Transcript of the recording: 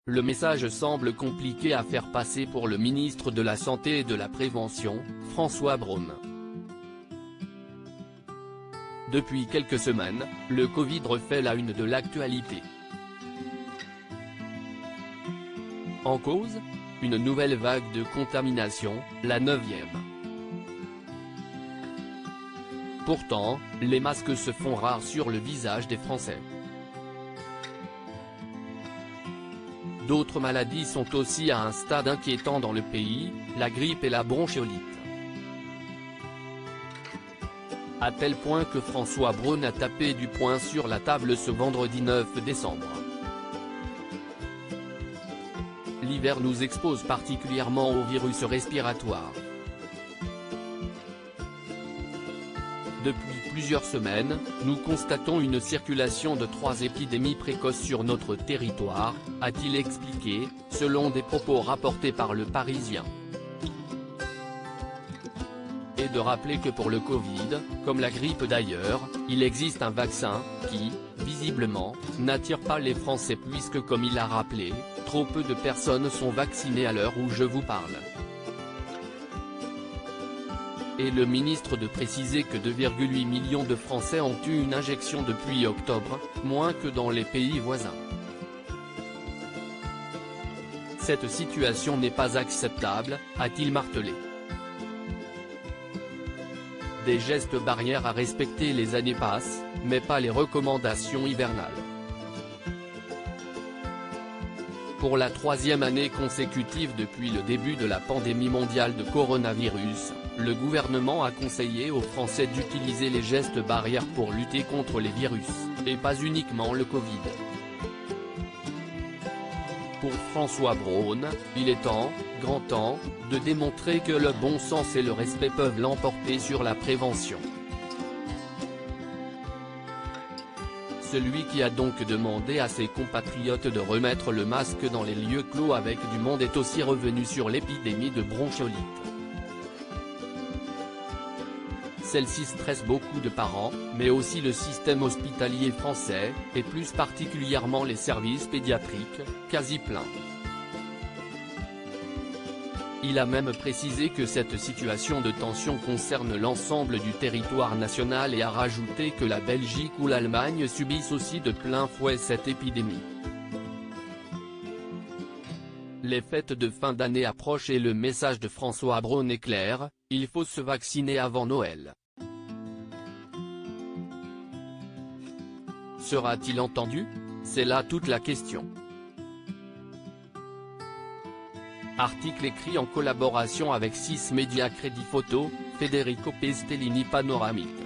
Le message semble compliqué à faire passer pour le ministre de la Santé et de la Prévention, François Braun. Depuis quelques semaines, le Covid refait la une de l'actualité. En cause, une nouvelle vague de contamination, la 9e. Pourtant, les masques se font rares sur le visage des Français. D'autres maladies sont aussi à un stade inquiétant dans le pays, la grippe et la bronchiolite. À tel point que François Braun a tapé du poing sur la table ce vendredi 9 décembre. L'hiver nous expose particulièrement au virus respiratoire. Depuis plusieurs semaines, nous constatons une circulation de 3 épidémies précoces sur notre territoire, a-t-il expliqué, selon des propos rapportés par Le Parisien. Et de rappeler que pour le Covid, comme la grippe d'ailleurs, il existe un vaccin, qui, visiblement, n'attire pas les Français puisque comme il a rappelé, trop peu de personnes sont vaccinées à l'heure où je vous parle. Et le ministre de préciser que 2,8 millions de Français ont eu une injection depuis octobre, moins que dans les pays voisins. Cette situation n'est pas acceptable, a-t-il martelé. Des gestes barrières à respecter les années passent, mais pas les recommandations hivernales. Pour la 3e année consécutive depuis le début de la pandémie mondiale de coronavirus, le gouvernement a conseillé aux Français d'utiliser les gestes barrières pour lutter contre les virus, et pas uniquement le Covid. Pour François Braun, il est temps, grand temps, de démontrer que le bon sens et le respect peuvent l'emporter sur la prévention. Celui qui a donc demandé à ses compatriotes de remettre le masque dans les lieux clos avec du monde est aussi revenu sur l'épidémie de bronchiolite. Celle-ci stresse beaucoup de parents, mais aussi le système hospitalier français, et plus particulièrement les services pédiatriques, quasi pleins. Il a même précisé que cette situation de tension concerne l'ensemble du territoire national et a rajouté que la Belgique ou l'Allemagne subissent aussi de plein fouet cette épidémie. Les fêtes de fin d'année approchent et le message de François Braun est clair, il faut se vacciner avant Noël. Sera-t-il entendu? C'est là toute la question. Article écrit en collaboration avec 6 médias Crédit Photo, Federico Pestellini Panoramique.